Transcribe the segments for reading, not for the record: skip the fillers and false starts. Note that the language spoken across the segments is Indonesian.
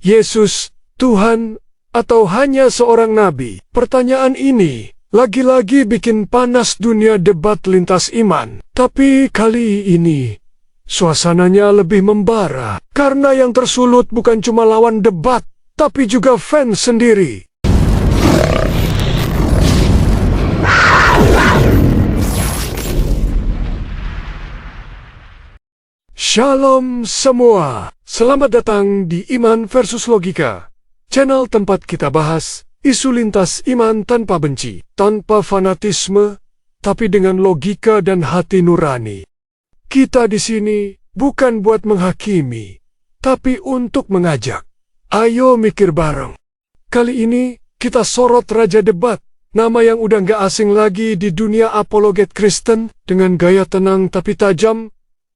Yesus Tuhan atau hanya seorang nabi? Pertanyaan ini lagi-lagi bikin panas dunia debat lintas iman. Tapi kali ini suasananya lebih membara karena yang tersulut bukan cuma lawan debat, tapi juga fans sendiri. Shalom semua, selamat datang di Iman versus Logika, channel tempat kita bahas isu lintas iman tanpa benci, tanpa fanatisme, tapi dengan logika dan hati nurani. Kita di sini bukan buat menghakimi, tapi untuk mengajak. Ayo mikir bareng. Kali ini kita sorot Raja Debat, nama yang udah gak asing lagi di dunia apologet Kristen. Dengan gaya tenang tapi tajam,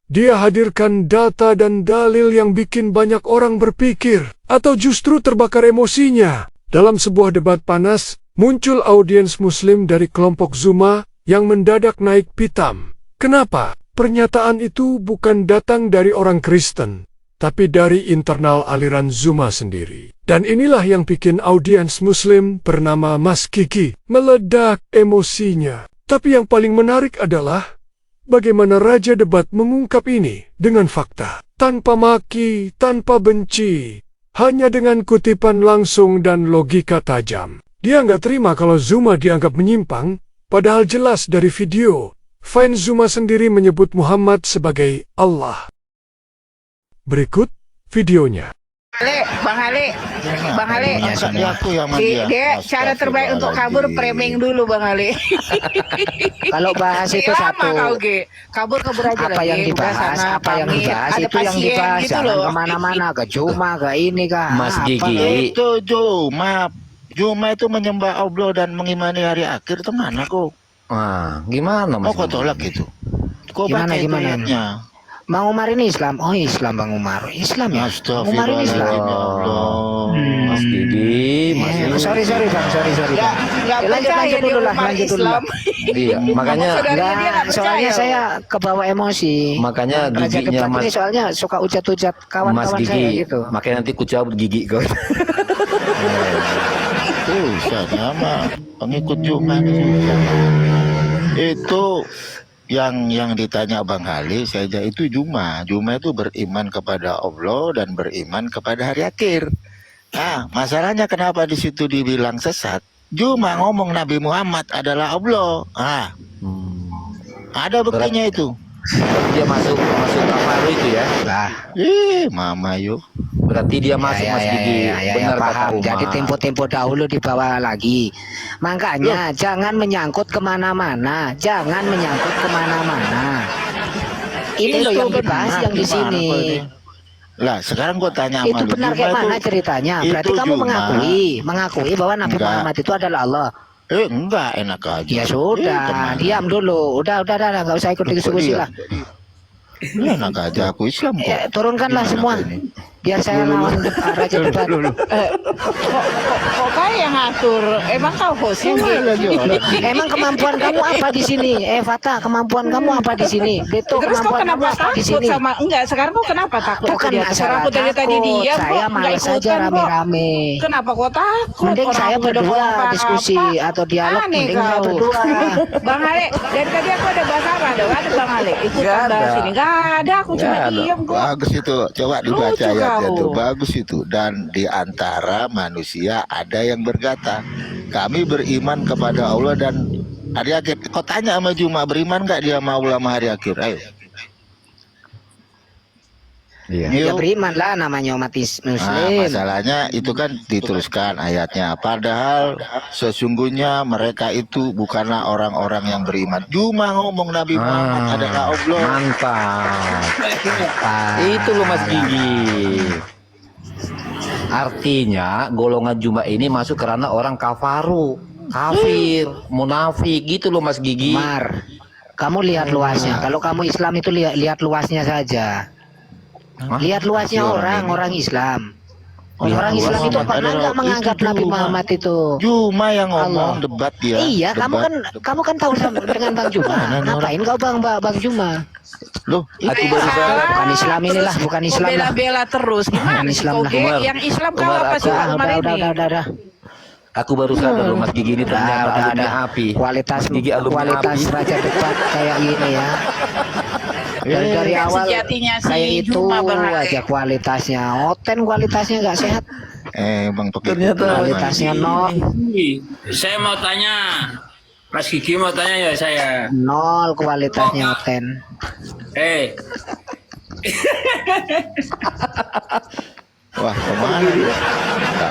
dia hadirkan data dan dalil yang bikin banyak orang berpikir, atau justru terbakar emosinya. Dalam sebuah debat panas, muncul audiens Muslim dari kelompok Zuma yang mendadak naik pitam. Kenapa? Pernyataan itu bukan datang dari orang Kristen, tapi dari internal aliran Zuma sendiri. Dan inilah yang bikin audiens Muslim bernama Mas Gigi meledak emosinya. Tapi yang paling menarik adalah bagaimana Raja Debat mengungkap ini dengan fakta, tanpa maki, tanpa benci, hanya dengan kutipan langsung dan logika tajam. Dia nggak terima kalau Zuma dianggap menyimpang, padahal jelas dari video, fans Zuma sendiri menyebut Muhammad sebagai Allah. Berikut videonya. Bang Ali, dia cara terbaik untuk kabur framing dulu Bang Ali. Kalau bahas itu satu, kabur aja apa yang dibahas, itu yang dibahas, gitu jangan loh. kemana-mana, ke Juma, ke ini, ke Mas Gigi. Itu Juma itu menyembah Allah dan mengimani hari akhir itu mana kok? Wah, gimana Mas? Kok tolak itu? Kok Gimana, pakai gimana? ayatnya? Bang Umar ini Islam. Oh, Islam Bang Umar. Islam ya? Bang Umar ini Islam. Astagfirullahaladzim, ya Allah. Mas Gigi, Mas Gigi. Sorry Bang, sorry Bang. Nggak Lanjut percaya dulu dia lah, umat lanjut dulu Islam. lah. Iya, makanya Saudaranya dia nggak Enggak, percaya. soalnya saya kebawa emosi. makanya Raja giginya Debat Mas ini soalnya suka ujat-ujat Mas kawan-kawan saya Gigi. gitu. Makanya nanti ku cabut gigi kau. Susah sama pengikut Juma ini susah. Itu yang ditanya Bang Ali saja itu Juma itu beriman kepada Allah dan beriman kepada hari akhir. Nah, masalahnya kenapa di situ dibilang sesat? Juma ngomong Nabi Muhammad adalah Allah. Ada buktinya itu. Berarti dia masuk kafaru itu ya. Lah, Mama yuk. Berarti dia masuk Mas Gigi. Benar kata paham. Umar. Jadi tempo-tempo dahulu dibawa lagi. Makanya jangan menyangkut kemana-mana. Jangan menyangkut kemana-mana. Ini loh yang dibahas yang di sini. Lah, sekarang gua tanya sama Itu lu, benar Juma kayak mana itu- ceritanya? Berarti itu kamu Juma. mengakui bahwa Nabi Enggak. Muhammad itu adalah Allah. Enggak enak aja. Ya sudah, kemana? diam dulu. Udah, nggak usah ikut diskusi lah. Ini enak aja aku Islam kok. Ya, turunkanlah Gimana semua. aku ini? Biar saya lawan Raja Debat. Kok kayak yang ngatur? Emang kau hostnya gitu? Emang kemampuan kamu apa di sini? Fata, kemampuan kamu apa di sini? Beto, Terus kau kemampuan kamu kenapa apa di takut sini? sama enggak? Sekarang kau kenapa takut? Bukan Dia masalah sekarang aku dari tadi takut, diam saya kok nggak malas saja ikutan kok. rame-rame. Kenapa kau takut? Mending Orang saya aku udah berdua ngomong diskusi apa-apa. atau dialog, Aneh mending saya kau. berdua. Bang Ale, dari tadi aku ada bahas apa? Ada Bang Ale ikutan Nggak ada. bahas ini. Nggak ada, aku cuma Nggak ada. diam kok. Bagus itu, coba dibaca Lucu ayatnya kau. tuh, bagus itu. Dan di antara manusia ada yang berkata, kami beriman kepada Allah dan hari akhir. Kau tanya sama Juma, beriman gak dia sama Allah sama hari akhir? Ayo. Iya. Ya Yuk. beriman lah namanya umat Nah, Muslim. masalahnya itu kan dituliskan ayatnya. Padahal sesungguhnya mereka itu bukanlah orang-orang yang beriman. Juma ngomong Nabi Muhammad adalah Allah. Mantap. Itu loh Mas Gigi. Artinya golongan Juma ini masuk karena orang kafaru, kafir, munafik gitu loh Mas Gigi. Umar, kamu lihat luasnya. Kalau kamu Islam itu lihat luasnya saja. Hah? Lihat luasnya Masih orang orang Islam. Orang Islam itu pernah nggak menganggap Nabi Muhammad itu? Juma yang ngomong Allah. debat dia. Iya, Debat. kamu kan tahu dengan Bang Juma. Ngapain kau Bang Juma? Loh, Aku baru sadar. Bukan Islam inilah, bukan Kok Islam lah. bela-bela terus. Gimana sih Islam kau, lah. Ge? Umar. Yang Islam kau Umar, apa sih Ah, Umar ini? udah. Aku baru sadar loh Mas Gigi ini ternyata alumni api. Kualitas Mas Gigi alumni kualitas api. raja debat kayak gini ya. Dari Kan awal sejatinya si kayak itu Juma, Bang Ale. aja kualitasnya. Oten kualitasnya nggak sehat. Bang Toki. Ternyata Kualitasnya nol, Saya mau tanya, Mas Gigi mau tanya ya saya. nol kualitasnya Oten. Wah, kemana dia?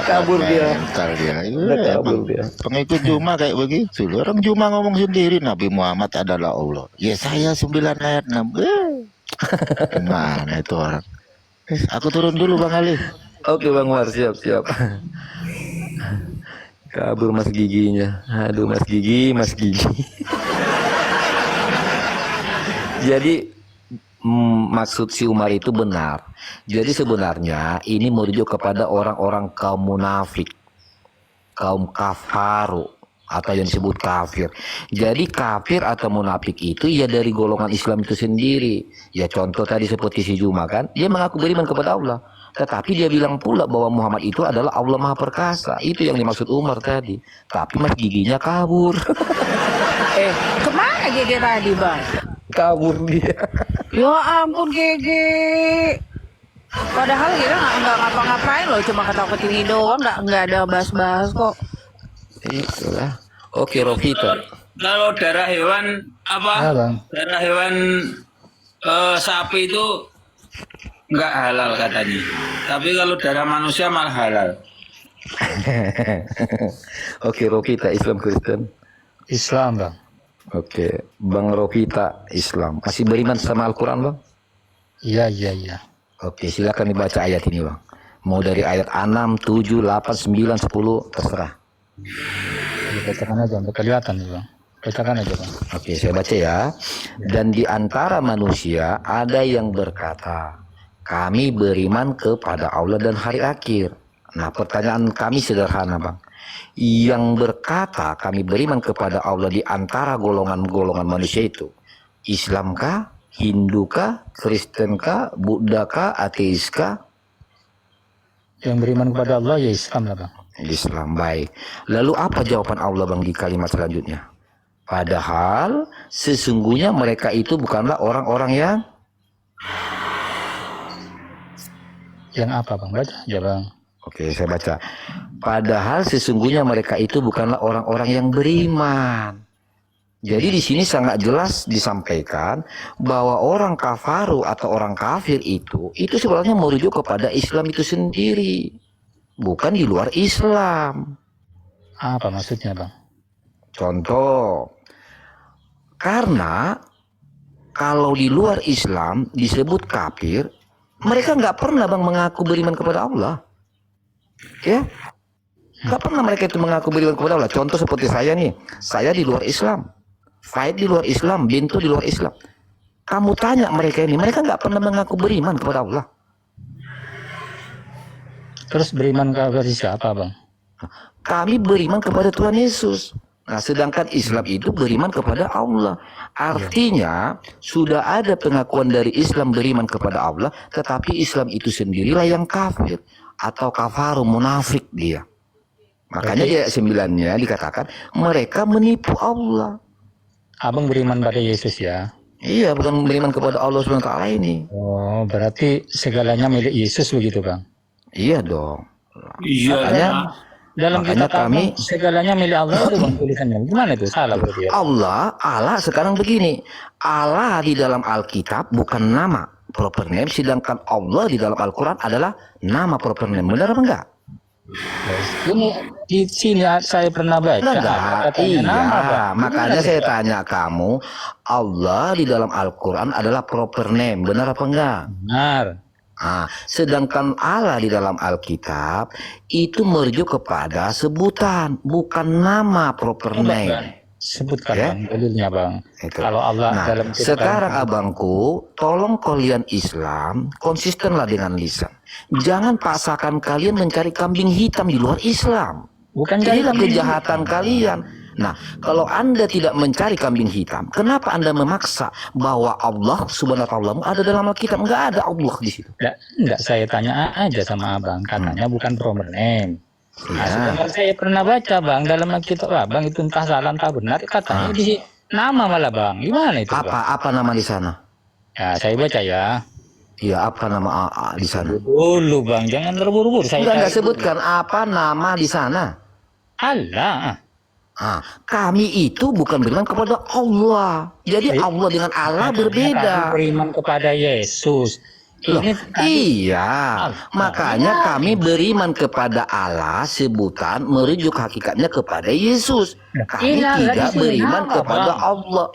Kabur dia. Mental dia. Udah kabur Emang dia. pengikut Juma kayak begitu loh. Orang Juma ngomong sendiri Nabi Muhammad adalah Allah. Ya saya 9 ayat 6. Gimana itu orang? Aku turun dulu Bang Ali. Oke Bang War, siap. Kabur Mas Giginya. Aduh Mas Gigi. Jadi maksud si Umar itu benar. Jadi sebenarnya ini merujuk kepada orang-orang kaum munafik, kaum kafaru atau yang disebut kafir. Jadi kafir atau munafik itu ya dari golongan Islam itu sendiri. Ya contoh tadi seperti si Juma kan, dia mengaku beriman kepada Allah, tetapi dia bilang pula bahwa Muhammad itu adalah Allah Maha Perkasa. Itu yang dimaksud Umar tadi. Tapi Mas Giginya kabur. Kemana Gege tadi, Bang? Kabur dia. Ya ampun Gege. Padahal kita nggak ngapa-ngapain loh, cuma ketawa tinggi doang, nggak ada bahas-bahas kok. Itulah. Oke Rofita. Kalau darah hewan apa? Ya, Bang. Darah hewan sapi itu nggak halal katanya. Tapi kalau darah manusia malah halal. Oke Rofita, Islam Kristen. Islam, Bang. Oke, Bang Rofita Islam. Masih beriman sama Al-Quran Bang? Iya. Oke, silakan dibaca ayat ini Bang. Mau dari ayat 6, 7, 8, 9, 10, terserah. Ya, bacakan aja, sampai kelihatan nih, Bang. Bacakan aja, Bang. Oke, saya baca ya. Dan di antara manusia ada yang berkata, kami beriman kepada Allah dan hari akhir. Nah, pertanyaan kami sederhana Bang. Yang berkata kami beriman kepada Allah di antara golongan-golongan manusia itu, Islamkah, Hindukah, Kristenkah, Buddhakah, Ateiskah? Yang beriman kepada Allah ya Islam lah, Bang. Islam, baik. Lalu apa jawaban Allah Bang di kalimat selanjutnya? Padahal sesungguhnya mereka itu bukanlah orang-orang Yang apa, Bang? Baca aja, Bang. Oke, saya baca. Padahal sesungguhnya mereka itu bukanlah orang-orang yang beriman. Jadi di sini sangat jelas disampaikan bahwa orang kafaru atau orang kafir itu sebenarnya merujuk kepada Islam itu sendiri, bukan di luar Islam. Apa maksudnya, Bang? Contoh, karena kalau di luar Islam disebut kafir, mereka nggak pernah Bang mengaku beriman kepada Allah. Ya, nggak pernah mereka itu mengaku beriman kepada Allah. Contoh seperti saya nih, saya di luar Islam, Faid di luar Islam, Bintu di luar Islam. Kamu tanya mereka ini, mereka nggak pernah mengaku beriman kepada Allah. Terus beriman kepada siapa, Bang? Kami beriman kepada Tuhan Yesus. Nah, sedangkan Islam itu beriman kepada Allah. Artinya sudah ada pengakuan dari Islam beriman kepada Allah, tetapi Islam itu sendirilah yang kafir atau kafaru, munafik dia. Makanya di ayat 9-nya dikatakan mereka menipu Allah. Abang beriman pada Yesus ya? Iya, bukan beriman kepada Allah SWT ini. Oh, berarti segalanya milik Yesus begitu, Bang? Iya dong. Iya. Makanya Dalam Makanya kitab kami- segalanya milik Allah itu, Bang, tulisannya. Gimana itu? Salah berarti ya? Allah sekarang begini. Allah di dalam Alkitab bukan nama proper name, sedangkan Allah di dalam Al-Quran adalah nama proper name. Benar apa enggak? Ini di sini saya pernah baca. Enggak. Katanya nama, Bang. Iya, makanya saya tanya kamu, Allah di dalam Al-Quran adalah proper name. Benar apa enggak? Benar. Nah, sedangkan Allah di dalam Alkitab itu merujuk kepada sebutan, bukan nama proper name. Sebutkan, Ya. Bang, dalilnya, Bang. Itu. Kalau Allah Nah, dalam kitab sekarang abangku, tolong kalian Islam konsistenlah dengan lisan. Jangan paksakan kalian mencari kambing hitam di luar Islam. Bukan Inilah kambing kejahatan kalian. Nah, kalau Anda tidak mencari kambing hitam, kenapa Anda memaksa bahwa Allah Subhanahu wa taala ada dalam Alkitab? Enggak ada Allah di situ. Enggak, saya tanya aja sama abang, katanya bukan proper name. Nah, Ya. sebenarnya saya pernah baca bang dalam Alkitab abang itu entah salah entah benar, katanya di nama malah bang. Gimana itu bang? Apa nama di sana? Ya saya baca ya. Iya, apa nama di sana? Dulu bang, jangan terburu-buru. Saya Enggak cari sebutkan apa nama di sana. Allah. Ah, kami itu bukan beriman kepada Allah. Jadi Allah dengan Allah Kami berbeda. beriman kepada Yesus. Loh, Ini iya, makanya kami beriman kepada Allah sebutan merujuk hakikatnya kepada Yesus. Kami Iya, tidak di sini beriman nama, kepada Bang. Allah.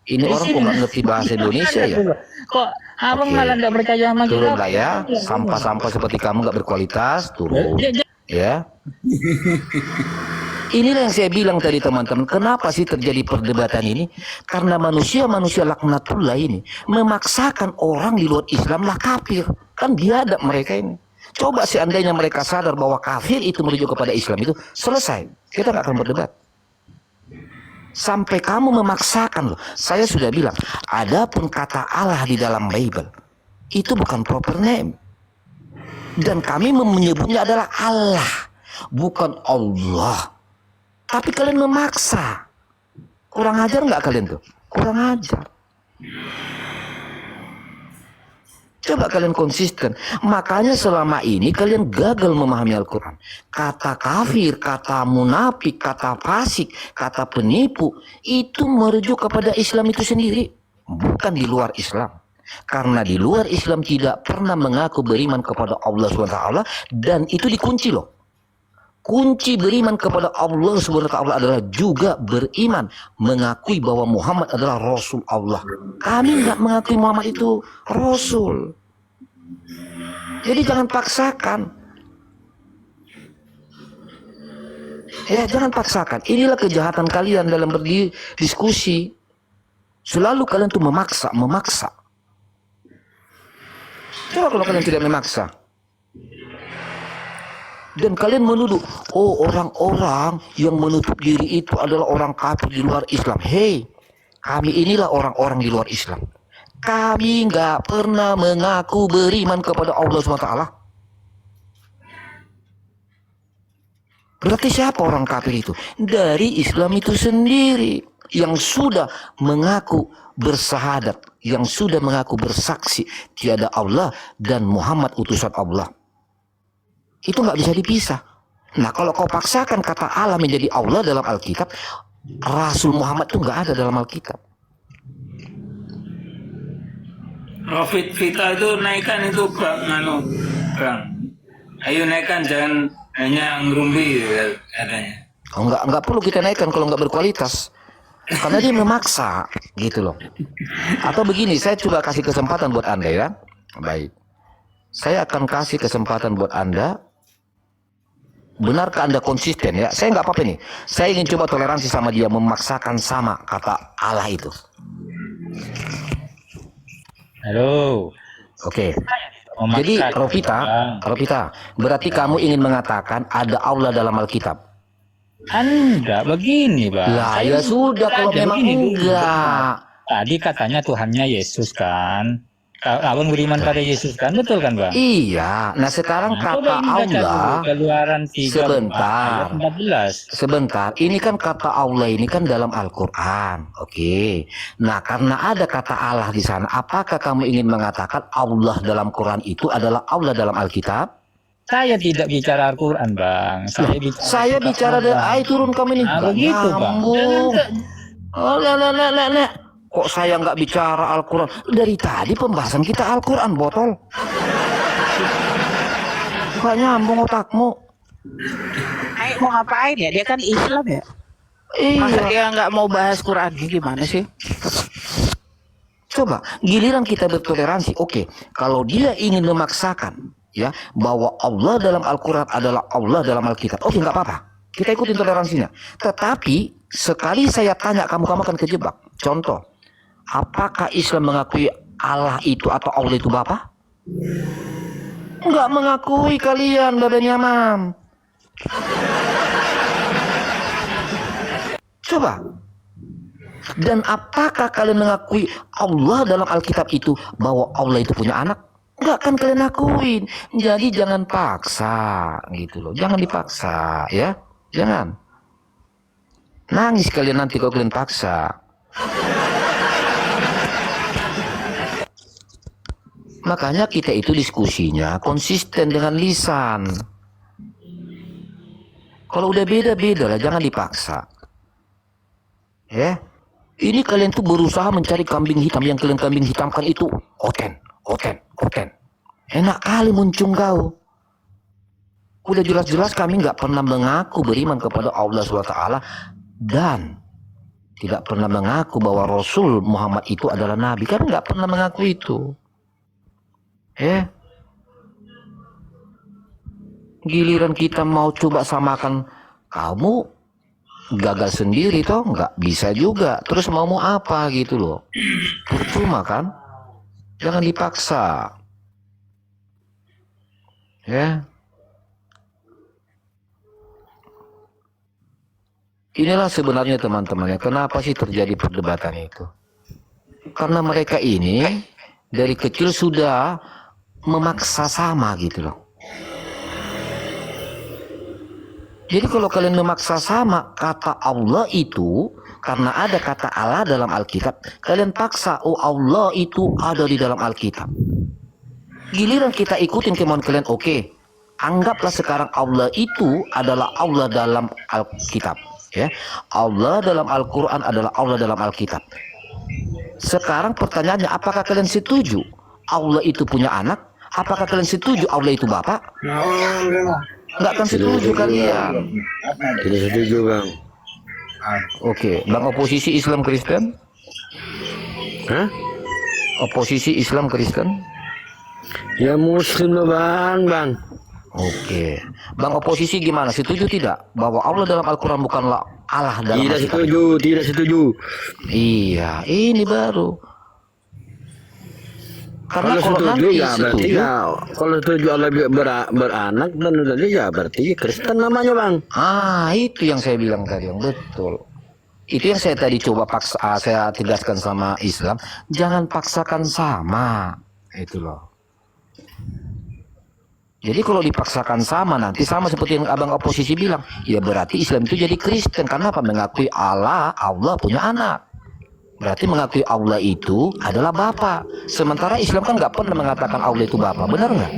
Ini Di orang kok sini. nggak ngerti bahasa Indonesia ya? Kok abang Oke. malah nggak percaya sama kita? Turunlah ya, sampah-sampah seperti kamu nggak berkualitas, turun. Ya. Inilah yang saya bilang tadi teman-teman, kenapa sih terjadi perdebatan ini? Karena manusia-manusia laknatullah ini memaksakan orang di luar Islam lah kafir. Kan biadab mereka ini. Coba seandainya mereka sadar bahwa kafir itu merujuk kepada Islam itu, selesai. Kita nggak akan berdebat. Sampai kamu memaksakan loh. Saya sudah bilang, adapun kata Allah di dalam Bible, itu bukan proper name. Dan kami menyebutnya adalah Allah, bukan Allah. Tapi kalian memaksa. Kurang ajar nggak kalian tuh? Kurang ajar. Coba kalian konsisten. Makanya selama ini kalian gagal memahami Al-Quran. Kata kafir, kata munafik, kata fasik, kata penipu, itu merujuk kepada Islam itu sendiri. Bukan di luar Islam. Karena di luar Islam tidak pernah mengaku beriman kepada Allah SWT. Dan itu dikunci loh. Kunci beriman kepada Allah SWT adalah juga beriman, mengakui bahwa Muhammad adalah Rasul Allah. Kami nggak mengakui Muhammad itu Rasul. Jadi jangan paksakan. Ya, jangan paksakan. Inilah kejahatan kalian dalam berdiskusi. Selalu kalian tuh memaksa. Coba kalau kalian tidak memaksa. Dan kalian menuduh, oh orang-orang yang menutup diri itu adalah orang kafir di luar Islam. Hei, kami inilah orang-orang di luar Islam. Kami nggak pernah mengaku beriman kepada Allah SWT. Berarti siapa orang kafir itu? Dari Islam itu sendiri. Yang sudah mengaku bersahadat. Yang sudah mengaku bersaksi. Tiada Allah dan Muhammad utusan Allah. Itu nggak bisa dipisah. Nah, kalau kau paksakan kata Allah menjadi Allah dalam Alkitab, Rasul Muhammad itu nggak ada dalam Alkitab. Vita itu naikkan itu bang. Ayo naikkan, jangan hanya ngerumpi katanya. Oh, nggak perlu kita naikkan kalau nggak berkualitas. Karena dia memaksa, gitu loh. Atau begini, saya coba kasih kesempatan buat Anda ya. Baik. Saya akan kasih kesempatan buat Anda. Benarkah Anda konsisten ya? Saya nggak apa-apa nih. Saya ingin coba toleransi sama dia, memaksakan sama kata Allah itu. Halo. Oke. Memaksa Jadi kita, Bang. Rovita, berarti kamu ingin mengatakan ada Allah dalam Alkitab? Enggak begini bang. Lah Saya ya sudah kalau ada memang begini dulu. enggak. Tadi katanya Tuhannya Yesus kan. Abang beriman pada Yesus kan, betul kan bang? Iya. Nah sekarang Nah, kata coba ini baca dulu, Allah. Keluaran 3 Sebentar. ayat 14. Sebentar, ini kan kata Allah ini kan dalam Al-Quran. Oke. Nah, karena ada kata Allah di sana, apakah kamu ingin mengatakan Allah dalam Quran itu adalah Allah dalam Alkitab? Saya tidak bicara Al-Quran bang. Saya bicara dari turun kamu ini. Nah, Nggak begitu bang. nyambung. Oh, nah. Kok saya nggak bicara Al-Quran? Dari tadi pembahasan kita Al-Quran, botol. Nggak nyambung otakmu. Ayo mau ngapain ya? Dia kan Islam ya. Masa Iya. dia nggak mau bahas Quran? Gimana sih? Coba giliran kita bertoleransi, oke. Kalau dia ingin memaksakan ya bahwa Allah dalam Al-Quran adalah Allah dalam Alkitab, oke nggak apa-apa. Kita ikutin toleransinya. Tetapi sekali saya tanya kamu akan kejebak. Contoh, apakah Islam mengakui Allah itu atau Allah itu Bapa? Nggak mengakui kalian badannya mam. Coba. Dan apakah kalian mengakui Allah dalam Alkitab itu bahwa Allah itu punya anak? Nggak akan kalian akuin. Jadi jangan paksa gitu loh. Jangan dipaksa ya. Jangan. Nangis kalian nanti kalau kalian paksa. Makanya kita itu diskusinya konsisten dengan lisan. Kalau udah beda-beda lah, jangan dipaksa. Ya, ini kalian tuh berusaha mencari kambing hitam. Yang kalian kambing hitamkan itu oten. Enak kali muncung kau. Udah jelas-jelas kami nggak pernah mengaku beriman kepada Allah SWT dan tidak pernah mengaku bahwa Rasul Muhammad itu adalah Nabi. Kan nggak pernah mengaku itu. Giliran kita mau coba samakan, kamu gagal sendiri toh, nggak bisa juga. Terus mau apa gitu loh. Percuma kan? Jangan dipaksa. Ya. Inilah sebenarnya teman-teman ya, kenapa sih terjadi perdebatan itu? Karena mereka ini dari kecil sudah memaksa sama gitu loh. Jadi kalau kalian memaksa sama kata Allah itu, karena ada kata Allah dalam Alkitab, kalian paksa, oh Allah itu ada di dalam Alkitab. Giliran kita ikutin kemauan kalian, oke. Anggaplah sekarang Allah itu adalah Allah dalam Alkitab. Ya, Allah dalam Al-Quran adalah Allah dalam Alkitab. Sekarang pertanyaannya, apakah kalian setuju Allah itu punya anak? Apakah kalian setuju Allah itu Bapak? Nggak akan setuju kalian. Tidak setuju bang. Oke, bang oposisi Islam Kristen? Hah? Oposisi Islam Kristen? Ya Muslim lah bang. Oke, bang oposisi gimana? Setuju tidak bahwa Allah dalam Al-Quran bukanlah Allah dalam Tidak Alkitab? setuju, tidak setuju. Iya, ini baru. Karena Kalau kalau setuju nanti ya berarti setuju, ya. Kalau setuju Allah beranak dan berarti ya berarti Kristen namanya bang. itu yang saya bilang tadi, yang betul. Itu yang saya tadi coba paksa, saya tegaskan sama Islam, jangan paksakan sama, itu loh. Jadi kalau dipaksakan sama nanti sama seperti yang abang oposisi bilang, ya berarti Islam itu jadi Kristen. Karena apa? Mengakui Allah punya anak. Berarti mengakui Allah itu adalah Bapa. Sementara Islam kan nggak pernah mengatakan Allah itu Bapa, benar nggak?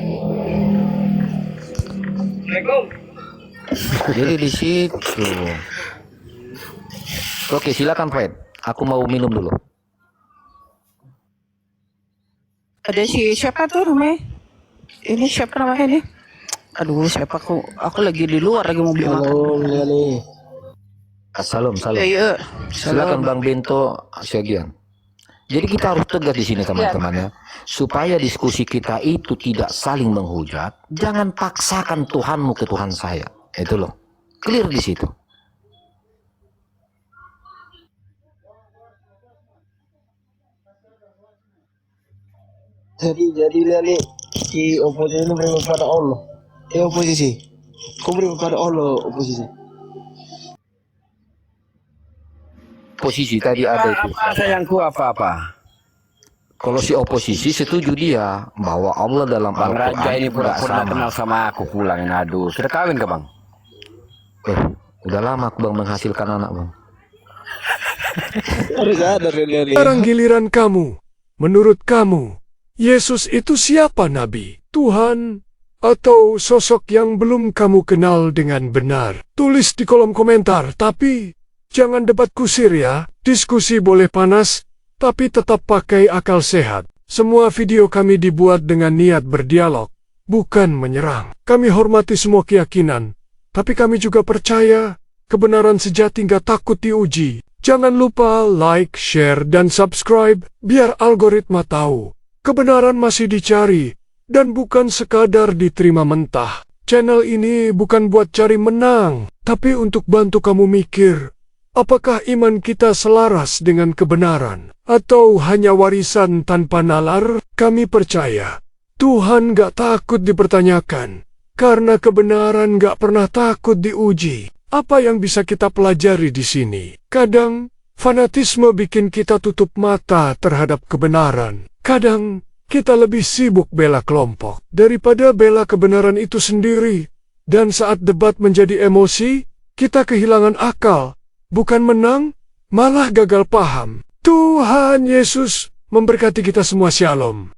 Jadi di situ. Oke, silakan Fred. Aku mau minum dulu. Ada siapa tuh namanya? Ini siapa namanya nih? Aduh, siapa aku lagi di luar lagi mau beli makan. Salam. Ya. Silakan Bang Bento Syagian. Jadi kita harus tegas di sini teman-teman ya. Supaya diskusi kita itu tidak saling menghujat, jangan paksakan Tuhanmu ke Tuhan saya. Itu loh. Clear di situ. Jadi Lali si oposisi itu beriman kepada Allah. Oposisi. Kau beriman kepada Allah oposisi. Posisi tadi ada itu. Sayangku apa-apa. Kalau si oposisi setuju dia bahwa Allah dalam Bang Raja Al-Quran ini nggak pura-pura sama. kenal sama aku pulang. Aduh, sudah kawin ke bang? Udah lama aku Bang menghasilkan anak Bang. Harus ada Lali. Sekarang giliran kamu. Menurut kamu, Yesus itu siapa Nabi? Tuhan? Atau sosok yang belum kamu kenal dengan benar? Tulis di kolom komentar, tapi jangan debat kusir ya. Diskusi boleh panas, tapi tetap pakai akal sehat. Semua video kami dibuat dengan niat berdialog, bukan menyerang. Kami hormati semua keyakinan, tapi kami juga percaya kebenaran sejati nggak takut diuji. Jangan lupa like, share, dan subscribe biar algoritma tahu kebenaran masih dicari dan bukan sekadar diterima mentah. Channel ini bukan buat cari menang, tapi untuk bantu kamu mikir, apakah iman kita selaras dengan kebenaran atau hanya warisan tanpa nalar? Kami percaya Tuhan gak takut dipertanyakan, karena kebenaran gak pernah takut diuji. Apa yang bisa kita pelajari di sini? Kadang, fanatisme bikin kita tutup mata terhadap kebenaran. Kadang, kita lebih sibuk bela kelompok daripada bela kebenaran itu sendiri. Dan saat debat menjadi emosi, kita kehilangan akal. Bukan menang, malah gagal paham. Tuhan Yesus memberkati kita semua. Shalom.